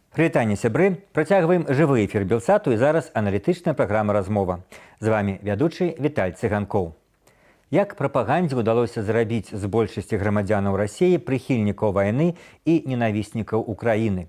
Прывітанне, сябры! Працягваем жывы эфір Белсату і зараз аналітычная праграма «Размова». З вами вядучы Віталь Цыганкоў. Як прапагандзе ўдалося зрабіць з большасці грамадзянаў Расіі прыхільнікаў вайны і ненавіснікаў Украіны?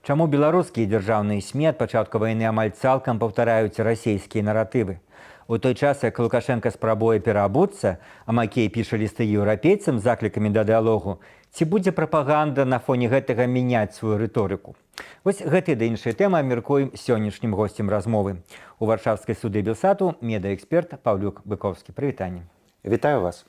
Чаму беларускія дзяржаўныя СМІ ад пачатку вайны амаль цалкам паўтараюць расійскія наратывы? У той час, як Лукашенка спрабуе пераабуцца, а Макей піша лісты еўрапейцам з заклікамі да дыялогу, ці будзе прапаганда на фоне гэтага мяняць сваю рыторыку? Вось гэтыя ды іншыя тэмы абмяркуем сённяшнім госцем размовы. У варшавскай студыі Белсату медыаэксперт Паўлюк Быковскі. Прывітанне. Вітаю вас.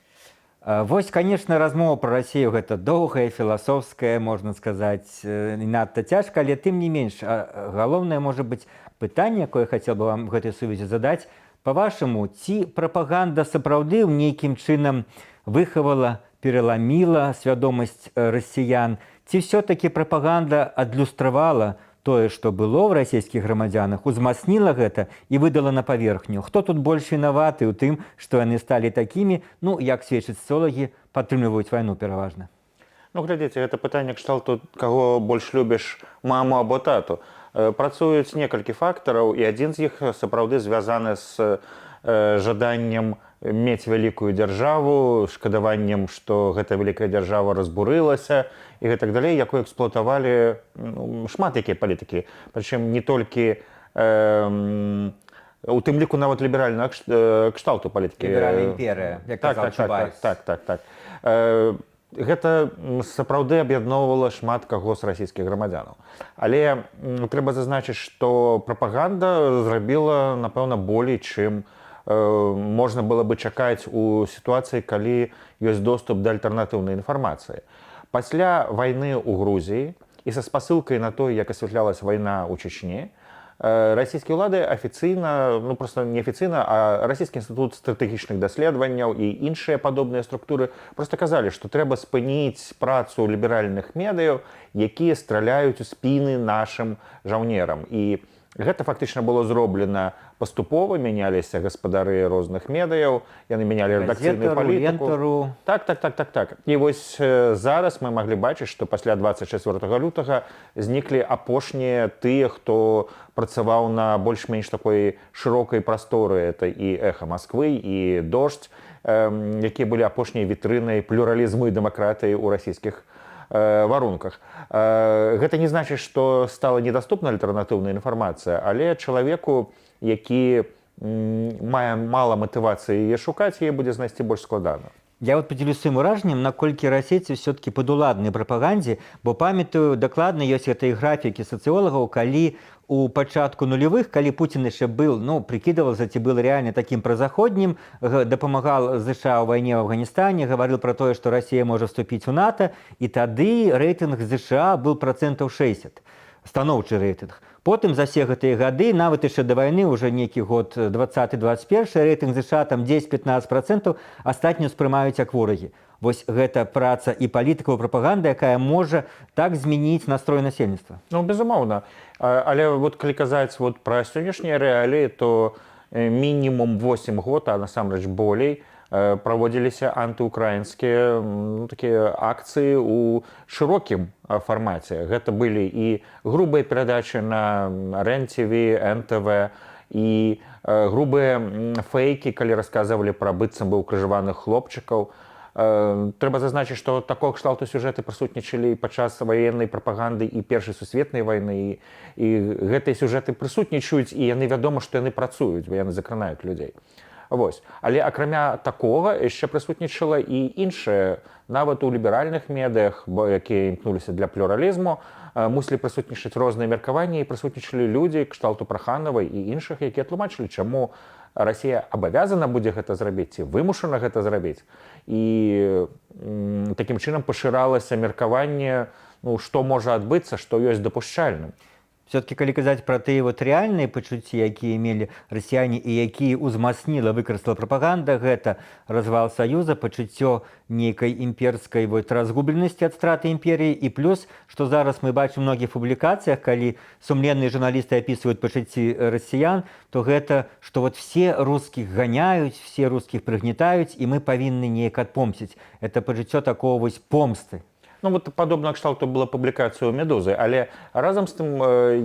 Вось, конечно, размова пра Расію гэта доўгая, філасофская, можна сказаць, надта цяжка, але тым не менш, галоўнае, можа быць, пытанне, якое хацеў бы вам гэтай сувязі задаць, па-вашаму, ці прапаганда сапраўды ў нейкім чынам выхавала, пераламіла свядомасць расіян, ці ўсё-такі прапаганда адлюстравала тое, што было ў расійскіх грамадзянах, узмацніла гэта і выдала на паверхню? Хто тут больш вінаваты ў тым, што яны сталі такімі, ну, як сведчаць соціолагі, падтрымліваюць вайну пераважна? Ну, глядзіце, гэта пытанне кшталту, каго больш любіш, маму або тату. Працуюць некалькі фактараў, і адзін з іх сапраўды звязаны з жаданнем мець вялікую дзяржаву, шкадаваннем, што гэта вялікая дзяржава разбурылася і гэтак далей, якую эксплуатавалі шмат якія палітыкі. Прычым не толькі у тым ліку нават ліберальнага кшталту палітыкі. Ліберальная імперія, як казаў Чубайс. Так. Гэта сапраўды аб'ядноўвала шмат каго з расійскіх грамадзянаў. Але трэба зазначыць, што прапаганда зрабіла, напэўна, болей, чым можна было бы чакаць у сітуацыі, калі ёсць доступ да альтэрнатыўнай інфармацыі. Пасля вайны ў Грузіі і са спасылкай на то, як асвятлялась вайна ў Чечні, расійскія ўлады афіцыйна, ну проста не афіцыйна, а расійскі інстытут стратэгічных даследаванняў і іншыя падобныя структуры проста казалі, што трэба спыніць працу ліберальных медыяў, якія страляюць у спіны нашым жаўнерам. І гэта фактычна было зроблена паступова, мяняліся гаспадары розных медыяў, яны мянялі рэдакцыйную палітыку. Так. І вось зараз мы маглі бачыць, што пасля 24 лютага зніклі апошнія тыя, хто працаваў на больш-менш такой шырокай прасторы. Это і «Эхо Москвы», і «Дождь», якія былі апошняй вітрынай плюралізму і дэмакратыі ў расійскіх варунках. Гэта не значыць, што стала недаступна альтэрнатыўная інфармацыя, але чалавеку, які мае мала матывацыі яе шукаць, яе будзе знайсці больш складана. Я вот падзялюсь сваім уражаннем, наколькі расейцы ўсё-такі падуладныя прапагандзе, бо памятаю, дакладна ёсць гэтыя графікі сацыолагаў, калі у пачатку нулявых, калі Пуцін яшчэ быў, прыкідаваўся, ці быў рэальна такім празаходнім, дапамагал ЗША ў вайне ў Афганістане, гаварыў пра тое, што Расія можа вступіць у НАТО, і тады рэйтынг ЗША быў 60%, станоўчы рэйтынг. Потым за все гэтыя гады, нават яшчэ да вайны, уже нейкі год 20-21, рэйтынг ЗША там 10-15%, астатнюю спрымаюць як ворагі. Вось гэта праца і палітыкаў, прапаганда, якая можа так змяніць настрой насельніцтва. Ну, безумоўна. Але вот калі казаць вот пра сённяшнія рэаліі, то мінімум 8 год, а насамрэч болей, праводзіліся антыукраінскія такія акцыі ў шырокім фармаце. Гэта былі і грубыя перадачы на РЕН-ТВ, НТВ, і грубыя фейкі, калі расказвалі пра быццам бы укрыжаваных хлопчыкаў. Трэба зазначыць, што такога кшталту сюжэты прысутнічалі падчас ваеннай прапаганды і Першай сусветнай вайны, і гэтыя сюжэты прысутнічаюць, і яны вядома, што яны працуюць, бо яны закранаюць людзей. Вось. Але акрамя такога яшчэ прысутнічала і іншае, нават у ліберальных медыях, якія імкнуліся для плюралізму, мусілі прысутнічаць розныя меркаванні, і прысутнічалі людзі кшталту Праханавай і іншых, якія тлумачылі, чаму Расія абавязана будзе гэта зрабіць, ці вымушана гэта зрабіць. І такім чынам пашыралася меркаванне, што можа адбыцца, што ёсць дапушчальным. Все-таки, калі казаць пра тыя вот рэальныя пачуцці, якія мелі расіяне і якія ўзмацніла, выкарыстала прапаганда, гэта развал Саюза, пачуццё нейкай імперскай вот разгубленасці ад страты імперіі, і плюс, што зараз мы бачым у многіх публікацыях, калі сумленныя журналісты апісваюць пачуцці расіян, то гэта, што вот все рускіх ганяюць, все рускіх прыгнетаюць, і мы павінны неяк адпомсціць. Это пачуццё такого вось помсты. Ну, вот падобна кшталту была публікацыя ў медузы, але разам з тым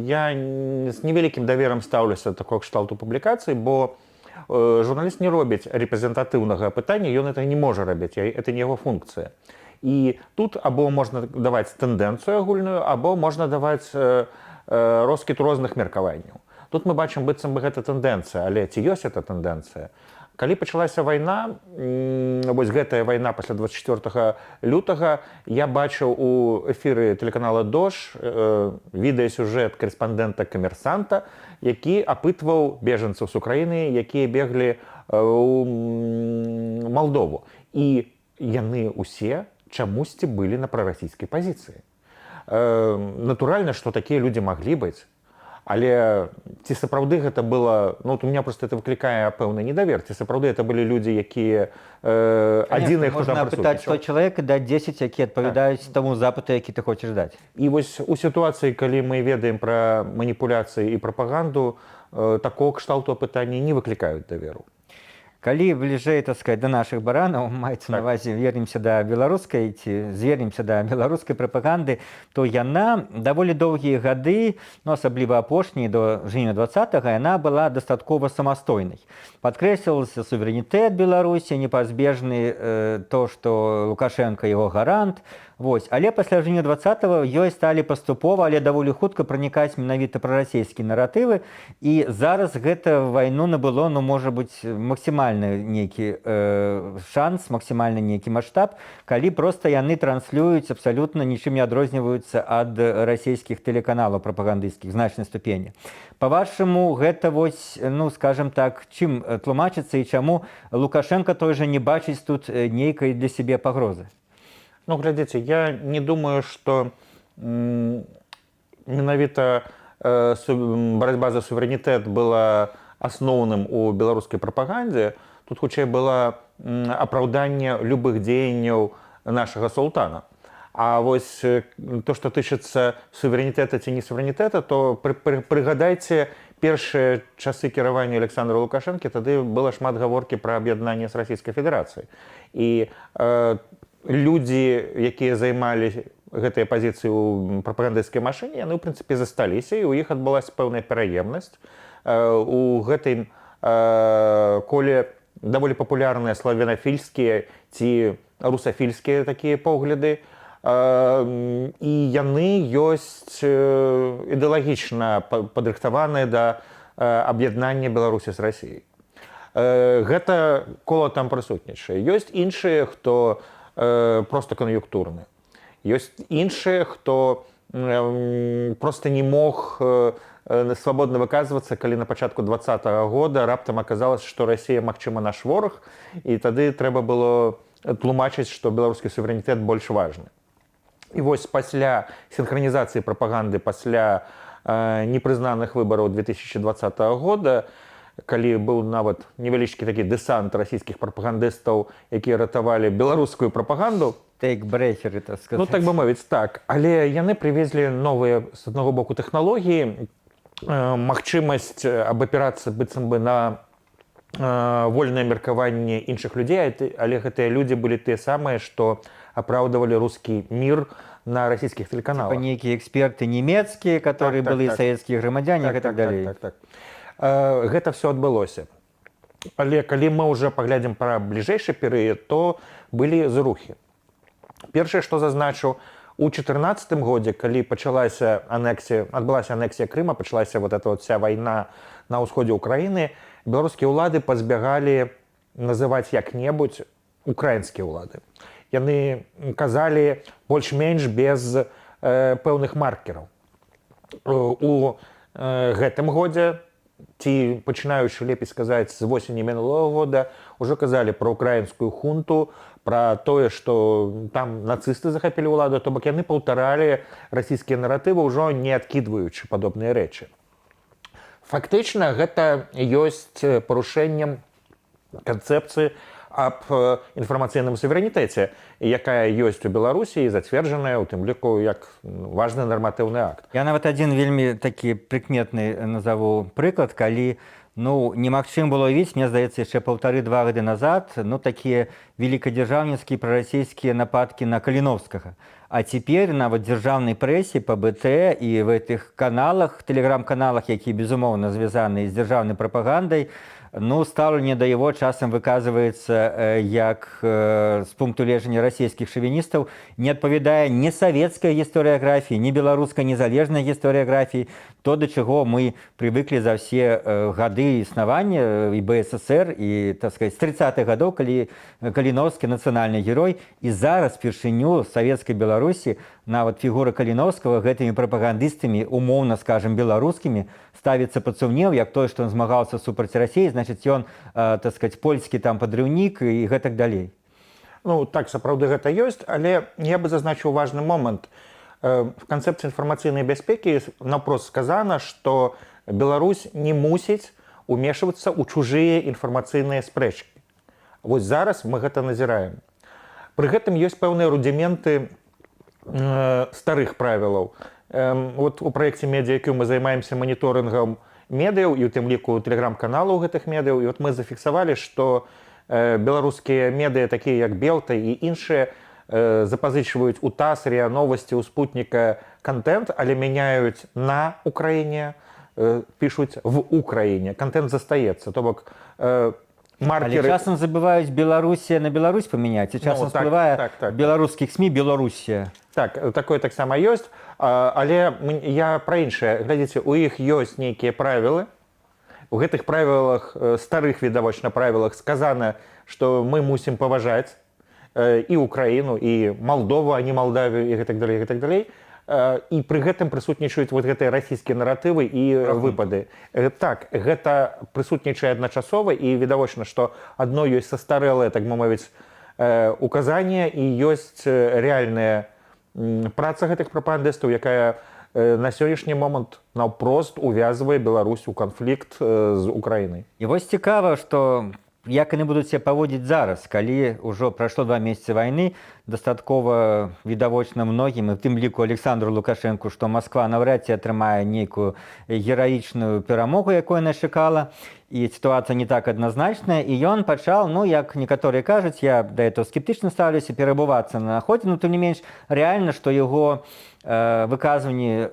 я з невялікім даверам стаўлюся да такого кшталту публікацыі, бо журналіст не робіць рэпрэзентатыўнага апытання, ён это не можа рабіць, это не яго функцыя. І тут або можна даваць тэндэнцыю агульную, або можна даваць роскід розных меркаванняў. Тут мы бачым, быццам бы гэта тэндэнцыя, але ці ёсць эта тэндэнцыя? Калі пачалася вайна, вось гэтая вайна пасля 24 лютага, я бачыў у эфіры тэлеканала «Дождь» відэасюжэт корэспандэнта «Камерсанта», які апытваў бежанцаў з Украіны, якія беглі ў Малдову. І яны ўсе чамусьці былі на прарасійскай пазіцыі. Натуральна, што такія людзі маглі быць. Але ці сапраўды гэта было, ну, у меня просто это выклікае пэўны недавер, ці сапраўды это былі людзі, якія адзіныя, хто там прысутнічаў. Можна апытаць 100 чалавек і даць 10, якія адпавядаюць таму запыту, які ты хочаш даць. І вось у сітуацыі, калі мы ведаем пра маніпуляцыі і прапаганду, такого кшталту апытання не выклікаюць даверу. Калі бліжэй, так сказать, да нашых баранаў, маецца на ўвазе, вернемся да беларускай ці звернемся да беларускай прапаганды, то яна даволі доўгія гады, ну, асабліва апошнія до жніўня 20-го, яна была дастаткова самастойнай. Падкрэсліваўся суверэнітэт Беларусі, непазбежны то, што Лукашенко яго гарант. Вось. Але пасля жніўня 20-го ёй сталі паступова, але даволі хутка пранікаць менавіта прарасійскія наратывы. І зараз гэта вайну набыло, ну, можа быць, максімальны нейкі шанс, максімальны нейкі маштаб, калі проста яны транслююць абсалютна нічым не адрозніваюцца ад расійскіх тэлеканалаў прапагандысцкіх значнай ступені. Па-вашаму, гэта вось, ну, скажем так, чым тлумачыцца і чаму Лукашенко той жа не бачыць тут нейкай для сябе пагрозы? Ну, глядзіце, я не думаю, што менавіта барацьба за суверэнітэт была асноўным у беларускай прапагандзе. Тут хутчэй было апраўданне любых дзеянняў нашага султана. А вось то, што тычыцца суверэнітэта ці не суверэнітэта, то прыгадайце першыя часы кіравання Александра Лукашэнкі, тады было шмат гаворкі пра аб'яднанне з Расійскай Федэрацыяй. І людзі, якія займалі гэтыя пазіцыі ў прапагандысцкай машыне, яны, ў прынцыпе, засталіся, і ў іх адбылася пэўная пераемнасць. У гэтым коле даволі папулярныя славянафільскія ці русафільскія такія погляды, і яны ёсць ідэалагічна падрыхтаваныя да аб'яднання Беларусі з Расіяй. Гэта кола там прысутнічае. Ёсць іншыя, хто просто кан'юнктурны. Ёсць іншыя, хто просто не мог свабодна выказвацца, калі на пачатку 20-го года раптам аказалася, што Расія, магчыма, наш вораг, і тады трэба было тлумачыць, што беларускі суверэнітэт больш важны. І вось пасля сінхранізацыі прапаганды, пасля непрызнаных выбараў 2020 года, калі быў нават невялічкі такі дэсант расійскіх прапагандыстаў, якія ратавалі беларускую прапаганду. Тейк-брейкеры, так сказаць. Ну, так бы мовіць, так. Але яны прывезлі новыя, з аднаго боку, тэхналогіі, магчымасць абапірацца быццам бы на вольнае меркаванне іншых людзей, але гэтыя людзі былі тыя самыя, што апраўдвалі рускі мір на расійскіх тэлеканалах. Нейкія эксперты нямецкія, которые былі савецкія грамадзяне і гэтак далей. Гэта все адбылося. Але калі мы ўжо паглядзім пра бліжэйшы перыяд, то былі зрухі. Першае, што зазначыў, у 2014 годзе, калі адбылася анексія Крыма, пачалася вот эта вот вся вайна на ўсходзе Украіны, беларускія ўлады пазбягалі называць як-небудзь украінскія ўлады. Яны казалі больш-менш без пэўных маркераў. У гэтым годзе, ці пачынаючы, лепей сказаць, з восені мінулого года, ужо казалі пра украінскую хунту, пра тое, што там нацысты захапілі ўладу, то бок яны паўтаралі расійскія наратывы, ўжо не адкідваючы падобныя рэчы. Фактычна гэта ёсць парушэннем канцэпцыі аб інфармацыйным суверэнітэце, якая ёсць у Беларусі і зацверджаная ў тым ліку як важны нарматыўны акт. Я нават адзін вельмі такі прыкметны назову прыклад, калі немагчым было ўявіць, мне здаецца, яшчэ 1,5-2 гады назад, такія великадзяржаўніцкія прарасійскія нападкі на Каліновскага. А цяпер нават дзяржаўнай прэсе па БТ і в гэтых каналах, тэлеграм-каналах, якія безумоўна звязаны з дзяржаўнай прапагандай, стаўленне да яго часам выказваецца як з пункту гледжання расійскіх шавіністаў не адпавядае ні савецкай гістарыяграфіі, ні беларускай незалежнай гістарыяграфіі, то, да чаго мы прывыклі за ўсе гады існавання і БССР, і, так сказаць, з 30-х гадоў, калі Каліновскі нацыянальны герой, і зараз першыню савецкай Беларусі нават фігура Каліновскага гэтымі прапагандыстамі, умоўна, скажем, беларускімі, ставіцца пад сумнеў, як тое, што ён змагаўся супраць Расіі, значыць, ён, так сказаць, польскі там падрыўнік і гэтак далей. Так, сапраўды гэта ёсць, але я бы зазначыў важны момант. В канцэпцыі інфармацыйнай бяспекі наўпрост сказана, што Беларусь не мусіць умешвацца ў чужыя інфармацыйныя спрэчкі. Вось зараз мы гэта назіраем. Пры гэтым ёсць пэўныя рудзіменты старых правілаў. Вот у праекце медыа, якім мы займаемся маніторынгам медыяў і ў тым ліку тэлеграм-каналаў гэтых медыяў, і вот мы зафіксавалі, што беларускія медыа, такія як Белта і іншыя, запазычваюць у ТАСС, РИА Новости, у Спутника контент, але мяняюць на Украіне, пишуць в Украіне. Контент застаецца. То бок маркеры... Але часам забываюць Беларусія на Беларусь памяняць, і часам всплывае беларускіх СМІ Беларусія. Так, такое таксама ёсць, але я пра іншае. Глядзіце, у іх ёсць нейкія правілы. У гэтых правілах, старых відавочна правілах сказана, што мы мусім паважаць і Украіну, і Малдову, а не Малдавію, і гэтак далей, гэтак далей. І пры гэтым прысутнічаюць вот гэтыя расійскія наратывы і выпады. Так, гэта прысутнічае адначасова, і відавочна, што адно ёсць састарэлае, так бы мовіць, указанне, і ёсць рэальная праца гэтых прапагандыстаў, якая на сённяшні момант наўпрост увязвае Беларусь у канфлікт з Украінай. І вось цікава, што як яны будуць себя паводзіць зараз, калі ўжо прайшло 2 месяцы вайны, дастаткова відавочна многім, і в тым ліку Александру Лукашэнку, што Масква наўрад ці атрымае нейкую гераічную перамогу, якую яна чакала, і сітуацыя не так адназначная, і ён пачаў, як некаторыя кажуць, я да этого скептычна ставлюся, перабывацца на ахоце, тым не менш, рэальна, што яго выказванні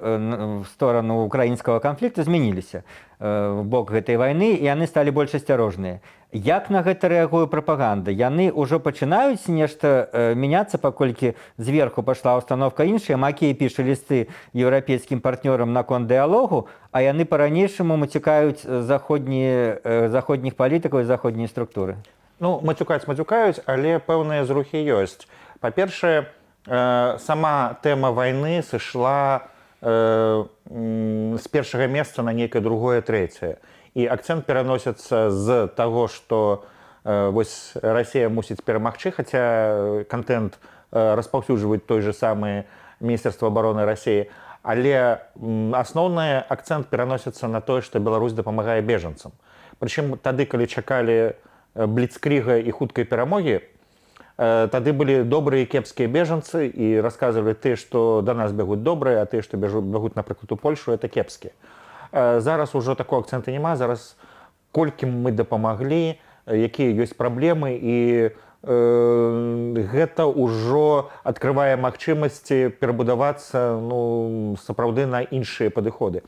в сторону украінскага канфлікту змяніліся в бок гэтай вайны, і яны сталі больш асцярожныя. Як на гэта рэагуе прапаганда? Яны ўжо пачынаюць нешта мяняцца, паколькі зверху пайшла установка іншая, Макей піша лісты еўрапейскім партнёрам наконт дыялогу, а яны па-ранейшаму мацюкаюць заходніх палітыкаў і заходнія структуры. Мацюкаюць, але пэўныя зрухі ёсць. Па-першае, сама тэма вайны сышла з першага месца на нейкае другое, трэцяе. І акцэнт пераносіцца з таго, што вось Расія мусіць перамагчы, хаця контент распаўсюджваюць той же самы Міністэрства абароны Расіі, але асноўны акцэнт пераносіцца на тое, што Беларусь дапамагае бежанцам. Прычым тады, калі чакалі бліцкрыга і хуткай перамогі, тады былі добрыя і кепскія бежанцы і расказвалі тыя, што да нас бегуць добрыя, а тыя, што бегуць, напрыклад, у Польшу, это кепскія. Зараз ужо такого акцэнта няма, зараз колькі мы дапамаглі, якія ёсць праблемы, і гэта ўжо адкрывае магчымасці перабудавацца сапраўды на іншыя падыходы.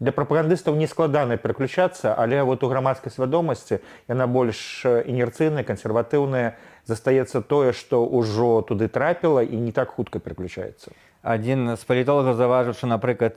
Для прапагандыстаў не складана пераключацца, але вот у грамадскай свядомасці яна больш інерцыйная, кансерватыўная, застаецца тое, што ўжо туды трапіла і не так хутка пераключаецца. Адзін з палітолагаў заўважыў, што, напрыклад,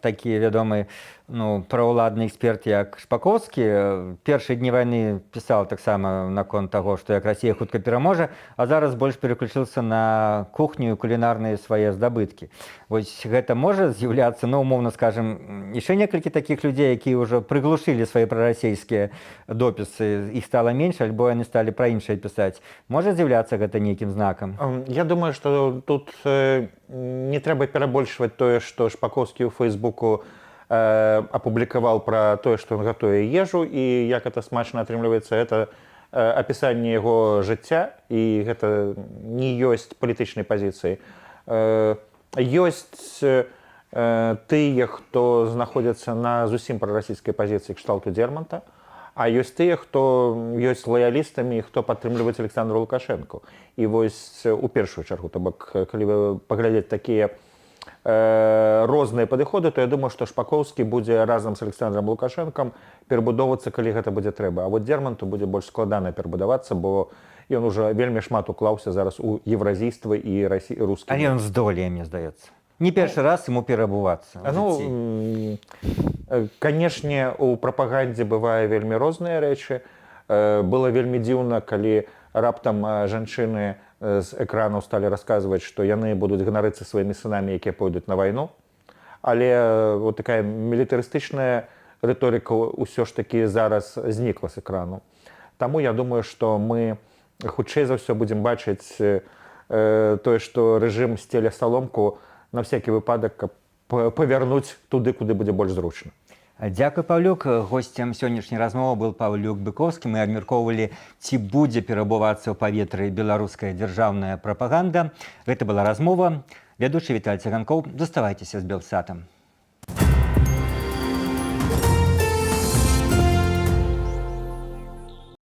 такі вядомы праўладны эксперт, як Шпакоўскі, першыя дні вайны пісаў таксама наконт таго, што як Расія хутка пераможа, а зараз больш пераключыўся на кухню і кулінарныя свае здабыткі. Вось гэта можа з'яўляцца, умоўна скажам, яшчэ некалькі такіх людзей, якія ўжо прыглушылі свае прарасійскія допісы, іх стала менш, альбо яны сталі пра іншае пісаць. Можа з'яўляцца гэта нейкім знакам? Я думаю, што тут не трэба перабольшваць тое, што Шпакоўскі ў Фейсбуку апублікаваў пра тое, што ён гатуе ежу і як это смачна атрымліваецца. Это апісанне яго жыцця, і гэта не ёсць палітычнай пазіцыі. Ёсць тыя, хто знаходзяцца на зусім прарасійскай пазіцыі кшталту Дзерманта, а ёсць тыя, хто ёсць лаялістамі, хто падтрымліваюць Александра Лукашэнку. І вось у першую чаргу, то бок, калі вы паглядзець такія розныя падыходы, то я думаю, што Шпакоўскі будзе разам з Александром Лукашэнкам перабудоўвацца, калі гэта будзе трэба. А вот Дзерманту будзе больш складана перабудавацца, бо ён ужо вельмі шмат уклаўся зараз у еўразійства і рускі. Але ён здолее, мне здаецца. Не першы раз яму перабувацца. Канешне, у прапагандзе бывае вельмі розныя рэчы. Было вельмі дзіўна, калі раптам жанчыны з экранаў сталі расказваць, што яны будуць ганарыцца сваімі сынамі, якія пойдуць на вайну. Але вот такая мілітарыстычная рыторыка ўсё ж такі зараз знікла з экрану. Таму я думаю, што мы хутчэй за ўсё будзем бачыць тое, што рэжым сцеля саломку на всякі выпадак, каб павярнуць туды, куды будзе больш зручна. Дзякуй, Паўлюк. Госцем сённяшняй размовы быў Паўлюк Быковскі. Мы абмяркоўвалі, ці будзе перабувацца ў паветры беларуская дзяржаўная прапаганда. Гэта была размова. Вядучы Віталь Цыганкоў. Заставайцеся з Белсатам.